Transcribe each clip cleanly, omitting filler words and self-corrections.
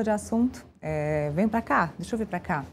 De assunto, vem para cá, deixa eu vir para cá.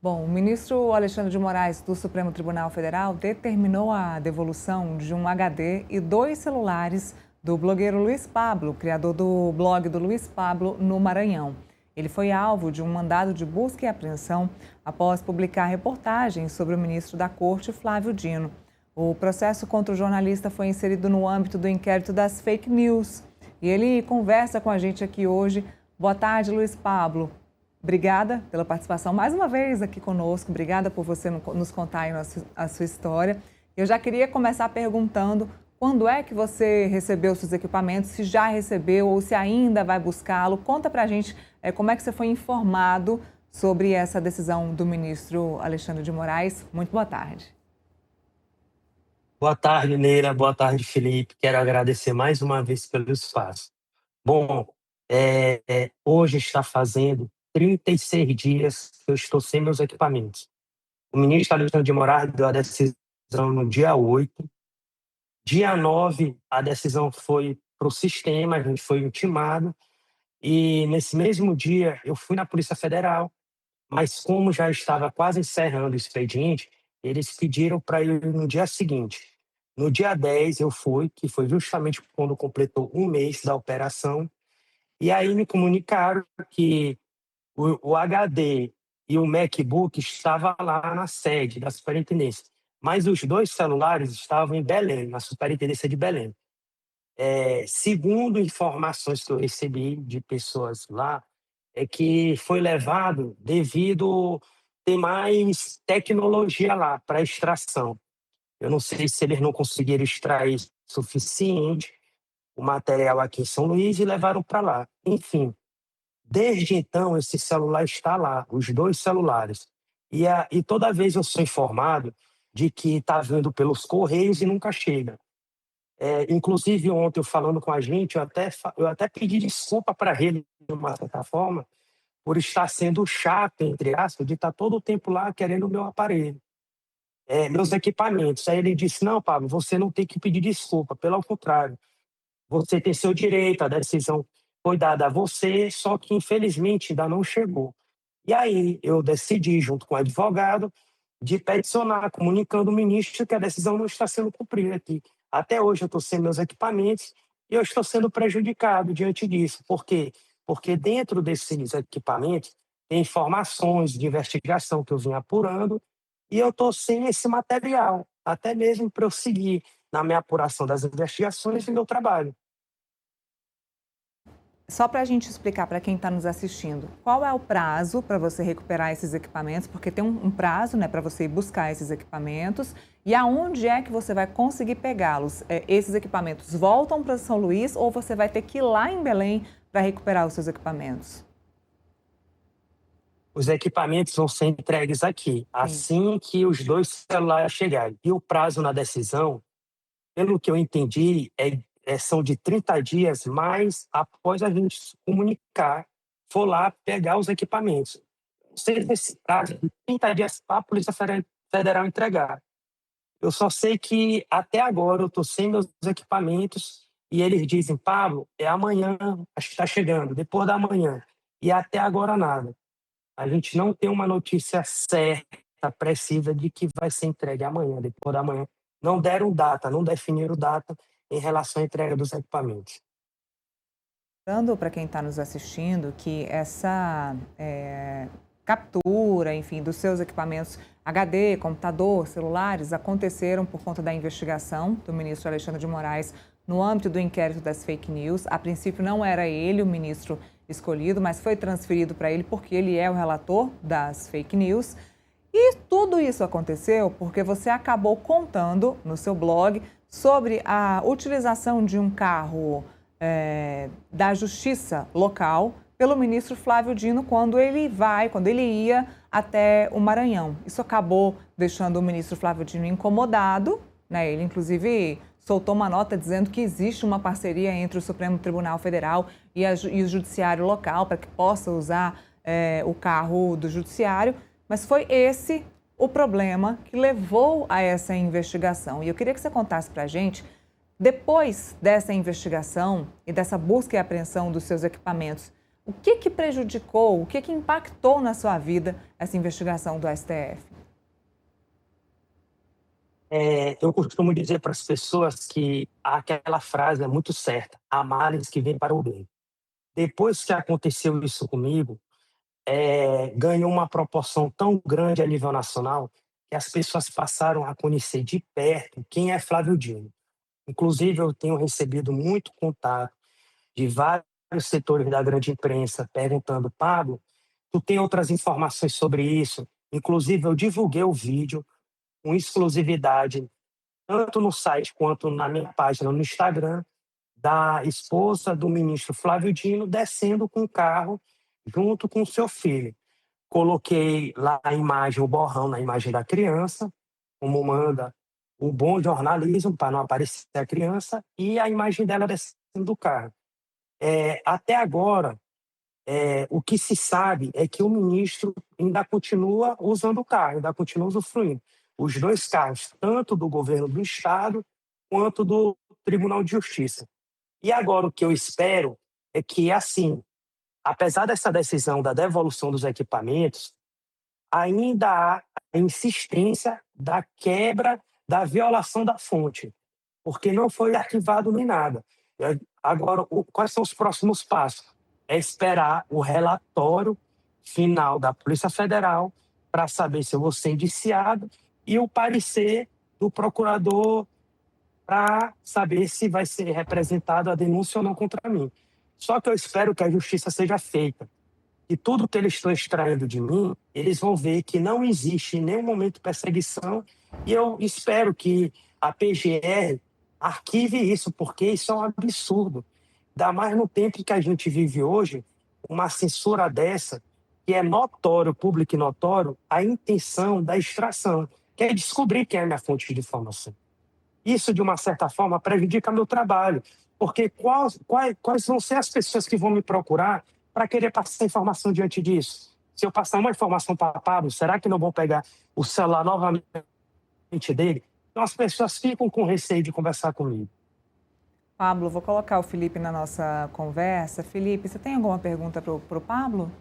Bom, o ministro Alexandre de Moraes do Supremo Tribunal Federal determinou a devolução de um HD e 2 celulares do blogueiro Luiz Pablo, criador do blog do Luiz Pablo, no Maranhão. Ele foi alvo de um mandado de busca e apreensão após publicar reportagens sobre o ministro da Corte, Flávio Dino. O processo contra o jornalista foi inserido no âmbito do inquérito das fake news. E ele conversa com a gente aqui hoje. Boa tarde, Luiz Pablo. Obrigada pela participação mais uma vez aqui conosco. Obrigada por você nos contar aí a sua história. Eu já queria começar perguntando quando é que você recebeu seus equipamentos, se já recebeu ou se ainda vai buscá-lo. Conta pra gente como é que você foi informado sobre essa decisão do ministro Alexandre de Moraes. Muito boa tarde. Boa tarde, Neira. Boa tarde, Felipe. Quero agradecer mais uma vez pelo espaço. Bom, hoje está fazendo 36 dias que eu estou sem meus equipamentos. O ministro Alexandre de Moraes deu a decisão no dia 8. Dia 9, a decisão foi para o sistema, a gente foi intimado. E nesse mesmo dia, eu fui na Polícia Federal, mas como já estava quase encerrando o expediente, eles pediram para ir no dia seguinte. No dia 10 eu fui, que foi justamente quando completou um mês da operação. E aí me comunicaram que o HD e o MacBook estavam lá na sede da superintendência, mas os 2 celulares estavam em Belém, na superintendência de Belém. Segundo informações que eu recebi de pessoas lá, é que foi levado devido ter mais tecnologia lá para extração. Eu não sei se eles não conseguiram extrair suficiente o material aqui em São Luís e levaram para lá. Enfim, desde então esse celular está lá, os 2 celulares. E toda vez eu sou informado de que está vindo pelos correios e nunca chega. Inclusive ontem eu falando com a gente, eu até pedi desculpa para ele de uma certa forma por estar sendo chato, entre aspas, de estar todo o tempo lá querendo o meu aparelho, meus equipamentos. Aí ele disse: não, Pablo, você não tem que pedir desculpa, pelo contrário. Você tem seu direito, a decisão foi dada a você, só que infelizmente ainda não chegou. E aí eu decidi, junto com o advogado, de peticionar, comunicando ao ministro que a decisão não está sendo cumprida aqui. Até hoje eu estou sem meus equipamentos e eu estou sendo prejudicado diante disso. Por quê? Porque dentro desses equipamentos tem informações de investigação que eu vim apurando e eu estou sem esse material, até mesmo para eu seguir na minha apuração das investigações e meu trabalho. Só para a gente explicar para quem está nos assistindo, qual é o prazo para você recuperar esses equipamentos? Porque tem um prazo, né, para você ir buscar esses equipamentos. E aonde é que você vai conseguir pegá-los? Esses equipamentos voltam para São Luís ou você vai ter que ir lá em Belém para recuperar os seus equipamentos? Os equipamentos vão ser entregues aqui, assim que os 2 celulares chegarem. E o prazo na decisão, pelo que eu entendi, são de 30 dias, mas após a gente se comunicar, for lá pegar os equipamentos. Não sei se esse prazo de 30 dias para a Polícia Federal entregar. Eu só sei que até agora eu estou sem meus equipamentos e eles dizem: Pablo, é amanhã, acho que está chegando, depois da manhã. E até agora nada. A gente não tem uma notícia certa, precisa de que vai ser entregue amanhã, depois da manhã. Não deram data, não definiram data em relação à entrega dos equipamentos. Lembrando para quem está nos assistindo que essa captura, enfim, dos seus equipamentos HD, computador, celulares, aconteceram por conta da investigação do ministro Alexandre de Moraes no âmbito do inquérito das fake news. A princípio não era ele o ministro escolhido, mas foi transferido para ele porque ele é o relator das fake news. E tudo isso aconteceu porque você acabou contando no seu blog sobre a utilização de um carro da Justiça local pelo ministro Flávio Dino quando ele ia até o Maranhão. Isso acabou deixando o ministro Flávio Dino incomodado, né? Ele, inclusive, soltou uma nota dizendo que existe uma parceria entre o Supremo Tribunal Federal e o Judiciário local para que possa usar o carro do Judiciário, mas foi esse o problema que levou a essa investigação. E eu queria que você contasse para a gente, depois dessa investigação e dessa busca e apreensão dos seus equipamentos, O que prejudicou, o que impactou na sua vida essa investigação do STF? Eu costumo dizer para as pessoas que aquela frase é muito certa: há males que vêm para o bem. Depois que aconteceu isso comigo, ganhou uma proporção tão grande a nível nacional que as pessoas passaram a conhecer de perto quem é Flávio Dino. Inclusive, eu tenho recebido muito contato de vários setores da grande imprensa perguntando: Pablo, tu tem outras informações sobre isso? Inclusive, eu divulguei o vídeo com exclusividade, tanto no site quanto na minha página no Instagram, da esposa do ministro Flávio Dino descendo com o carro junto com o seu filho. Coloquei lá a imagem, o borrão na imagem da criança, como manda o bom jornalismo, para não aparecer a criança, e a imagem dela descendo do carro. Até agora, o que se sabe é que o ministro ainda continua usando o carro, ainda continua usufruindo. Os dois carros, tanto do governo do Estado quanto do Tribunal de Justiça. E agora o que eu espero é que, assim, apesar dessa decisão da devolução dos equipamentos, ainda há a insistência da quebra, da violação da fonte, porque não foi arquivado nem nada. Agora, quais são os próximos passos? É esperar o relatório final da Polícia Federal para saber se eu vou ser indiciado e o parecer do procurador para saber se vai ser representada a denúncia ou não contra mim. Só que eu espero que a justiça seja feita. E tudo que eles estão extraindo de mim, eles vão ver que não existe em nenhum momento perseguição. E eu espero que a PGR arquive isso, porque isso é um absurdo. Ainda mais no tempo que a gente vive hoje, uma censura dessa, que é notório, público e notório, a intenção da extração, que é descobrir quem é a minha fonte de informação. Isso, de uma certa forma, prejudica meu trabalho, porque quais vão ser as pessoas que vão me procurar para querer passar informação diante disso? Se eu passar uma informação para Pablo, será que não vão pegar o celular novamente dele? Então as pessoas ficam com receio de conversar comigo. Pablo, vou colocar o Felipe na nossa conversa. Felipe, você tem alguma pergunta para o Pablo?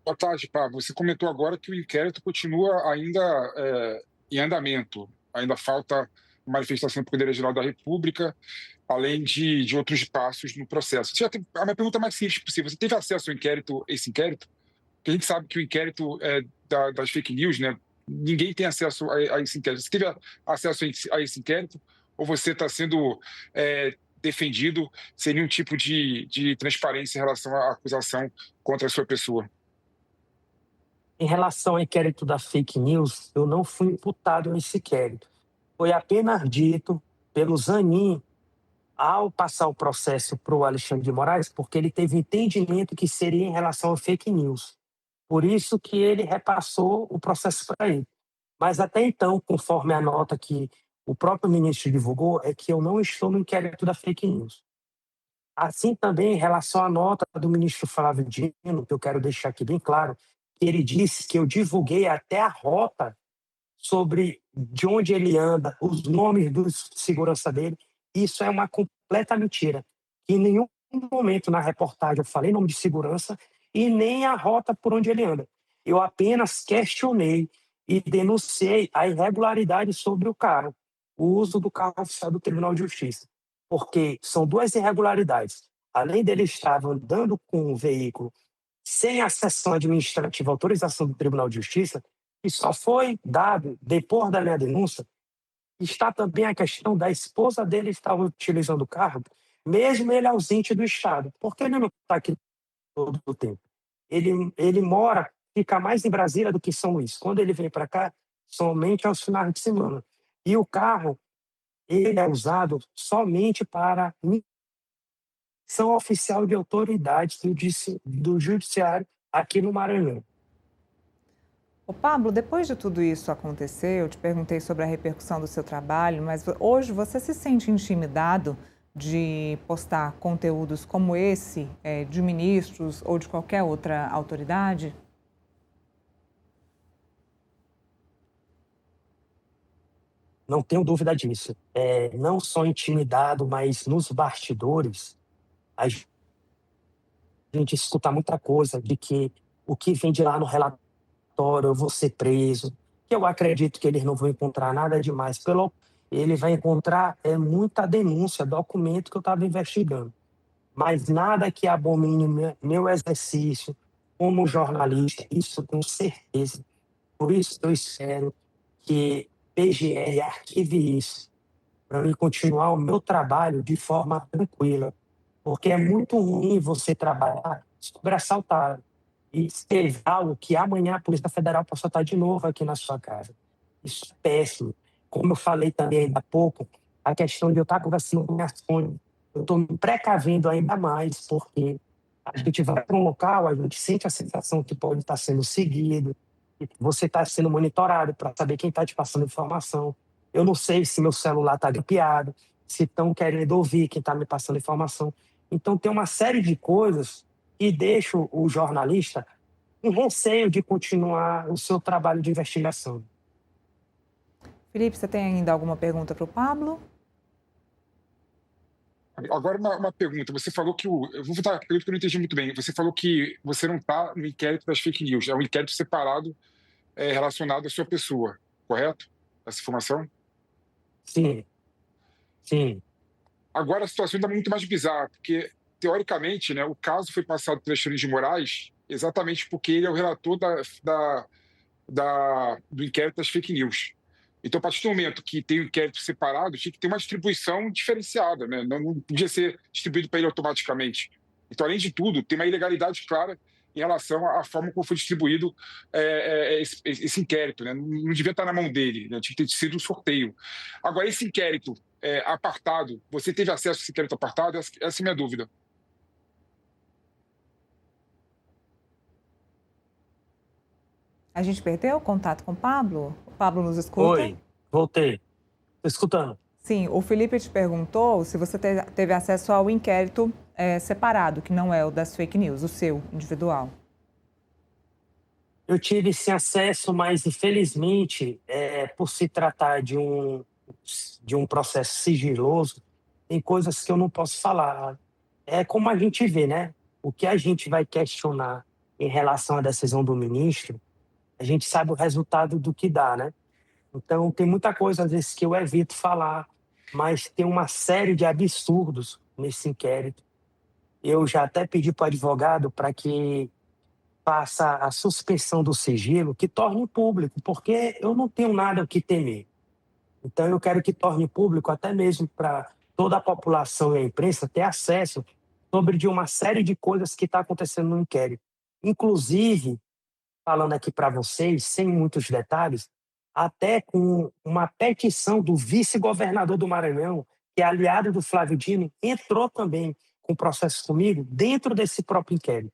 Boa tarde, Pablo. Você comentou agora que o inquérito continua ainda em andamento. Ainda falta manifestação do Poder-Legislativo da República, além de outros passos no processo. A minha pergunta é mais simples possível. Você teve acesso ao inquérito, esse inquérito? Porque a gente sabe que o inquérito das fake news, né? Ninguém tem acesso a esse inquérito. Você teve acesso a esse inquérito? Ou você está sendo defendido sem nenhum tipo de transparência em relação à acusação contra a sua pessoa? Em relação ao inquérito da fake news, eu não fui imputado nesse inquérito. Foi apenas dito pelo Zanin, ao passar o processo para o Alexandre de Moraes, porque ele teve entendimento que seria em relação ao fake news. Por isso que ele repassou o processo para ele. Mas até então, conforme a nota que o próprio ministro divulgou, é que eu não estou no inquérito da fake news. Assim também em relação à nota do ministro Flávio Dino, que eu quero deixar aqui bem claro, que ele disse que eu divulguei até a rota sobre de onde ele anda, os nomes dos segurança dele. Isso é uma completa mentira. Em nenhum momento na reportagem eu falei nome de segurança e nem a rota por onde ele anda. Eu apenas questionei e denunciei a irregularidade sobre o carro, o uso do carro oficial do Tribunal de Justiça. Porque são duas irregularidades. Além dele estar andando com o veículo sem a sessão administrativa, autorização do Tribunal de Justiça, e só foi dado depois da minha denúncia, está também a questão da esposa dele estar utilizando o carro, mesmo ele ausente do Estado. Porque ele não está aqui todo o tempo. Ele mora, fica mais em Brasília do que em São Luís. Quando ele vem para cá, somente aos finais de semana. E o carro, ele é usado somente para missão oficial de autoridades do judiciário aqui no Maranhão. Ô Pablo, depois de tudo isso acontecer, eu te perguntei sobre a repercussão do seu trabalho, mas hoje você se sente intimidado de postar conteúdos como esse, de ministros ou de qualquer outra autoridade? Não tenho dúvida disso. Não só intimidado, mas nos bastidores, a a gente escuta muita coisa de que o que vem de lá no relatório, eu vou ser preso, que eu acredito que eles não vão encontrar nada demais. Ele vai encontrar muita denúncia, documento que eu estava investigando, mas nada que abomine meu exercício como jornalista, isso eu tenho certeza. Por isso eu espero que PGR arquive isso, para mim continuar o meu trabalho de forma tranquila, porque é muito ruim você trabalhar sobressaltado e escrever algo que amanhã a Polícia Federal possa estar de novo aqui na sua casa. Isso é péssimo. Como eu falei também ainda há pouco, a questão de eu estar conversando com minha Sônia, eu estou me precavendo ainda mais, porque a gente vai para um local, a gente sente a sensação que pode estar sendo seguido, que você está sendo monitorado para saber quem está te passando informação. Eu não sei se meu celular está gripeado, se estão querendo ouvir quem está me passando informação. Então, tem uma série de coisas que deixam o jornalista com receio de continuar o seu trabalho de investigação. Felipe, você tem ainda alguma pergunta para o Pablo? Agora, uma pergunta. Você falou que eu vou voltar a pergunta que eu não entendi muito bem. Você falou que você não está no inquérito das fake news. É um inquérito separado relacionado à sua pessoa, correto? Essa informação? Sim, sim. Agora a situação ainda é muito mais bizarra, porque, teoricamente, né, o caso foi passado para Alexandre de Moraes exatamente porque ele é o relator do inquérito das fake news. Então, a partir do momento que tem um inquérito separado, tinha que ter uma distribuição diferenciada, né? Não podia ser distribuído para ele automaticamente. Então, além de tudo, tem uma ilegalidade clara em relação à forma como foi distribuído esse inquérito, né? Não devia estar na mão dele, né? Tinha que ter sido um sorteio. Agora, esse inquérito apartado, você teve acesso a esse inquérito apartado? Essa é a minha dúvida. A gente perdeu o contato com o Pablo? O Pablo nos escuta? Oi, voltei. Estou escutando. Sim, o Felipe te perguntou se você teve acesso ao inquérito separado, que não é o das fake news, o seu, individual. Eu tive esse acesso, mas infelizmente, por se tratar de um processo sigiloso, tem coisas que eu não posso falar. É como a gente vê, né? O que a gente vai questionar em relação à decisão do ministro, a gente sabe o resultado do que dá, né? Então, tem muita coisa, às vezes, que eu evito falar, mas tem uma série de absurdos nesse inquérito. Eu já até pedi para o advogado para que faça a suspensão do sigilo, que torne público, porque eu não tenho nada o que temer. Então, eu quero que torne público, até mesmo para toda a população e a imprensa ter acesso sobre de uma série de coisas que está acontecendo no inquérito. Inclusive, falando aqui para vocês, sem muitos detalhes, até com uma petição do vice-governador do Maranhão, que é aliado do Flávio Dino, entrou também com processo comigo dentro desse próprio inquérito.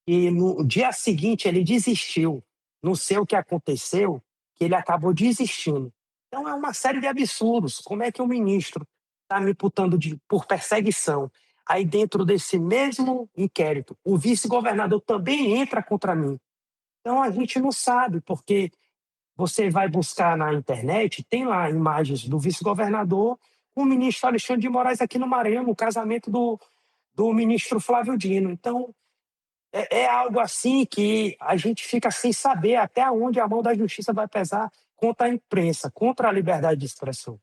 E no dia seguinte ele desistiu. Não sei o que aconteceu, que ele acabou desistindo. Então é uma série de absurdos. Como é que o ministro está me imputando por perseguição? Aí dentro desse mesmo inquérito, o vice-governador também entra contra mim. Então a gente não sabe, porque você vai buscar na internet, tem lá imagens do vice-governador com o ministro Alexandre de Moraes aqui no Maranhão, no casamento do ministro Flávio Dino. Então, é algo assim que a gente fica sem saber até onde a mão da justiça vai pesar contra a imprensa, contra a liberdade de expressão.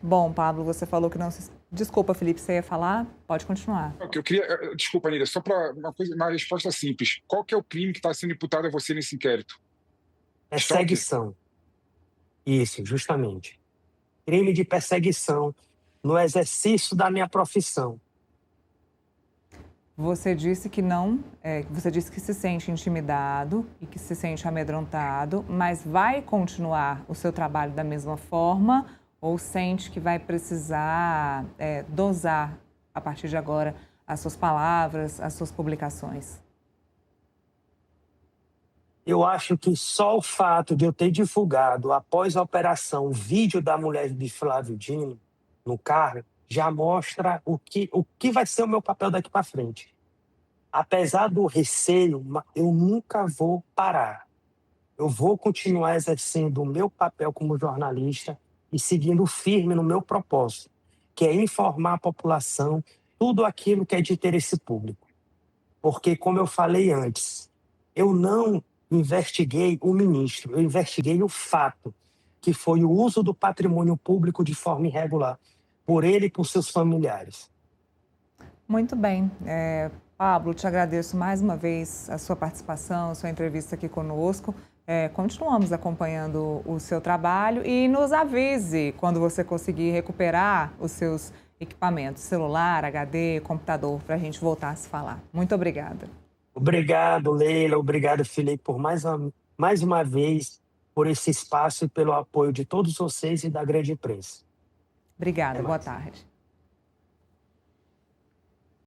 Bom, Pablo, você falou que não se... Desculpa, Felipe, você ia falar? Pode continuar. Eu queria, desculpa, Nira, só para uma resposta simples. Qual que é o crime que está sendo imputado a você nesse inquérito? Perseguição. Isso, justamente. Crime de perseguição no exercício da minha profissão. Você disse que não, você disse que se sente intimidado e que se sente amedrontado, mas vai continuar o seu trabalho da mesma forma ou sente que vai precisar dosar, a partir de agora, as suas palavras, as suas publicações? Eu acho que só o fato de eu ter divulgado, após a operação, o vídeo da mulher de Flávio Dino no carro, já mostra o que vai ser o meu papel daqui para frente. Apesar do receio, eu nunca vou parar. Eu vou continuar exercendo o meu papel como jornalista e seguindo firme no meu propósito, que é informar a população tudo aquilo que é de interesse público. porque, como eu falei antes, eu não investiguei o ministro, eu investiguei o fato, que foi o uso do patrimônio público de forma irregular, por ele e por seus familiares. Muito bem. Pablo, te agradeço mais uma vez a sua participação, a sua entrevista aqui conosco. Continuamos acompanhando o seu trabalho e nos avise quando você conseguir recuperar os seus equipamentos, celular, HD, computador, para a gente voltar a se falar. Muito obrigada. Obrigado, Leila, obrigado, Felipe, por mais uma vez, por esse espaço e pelo apoio de todos vocês e da grande imprensa. Obrigada, Até boa mais. tarde.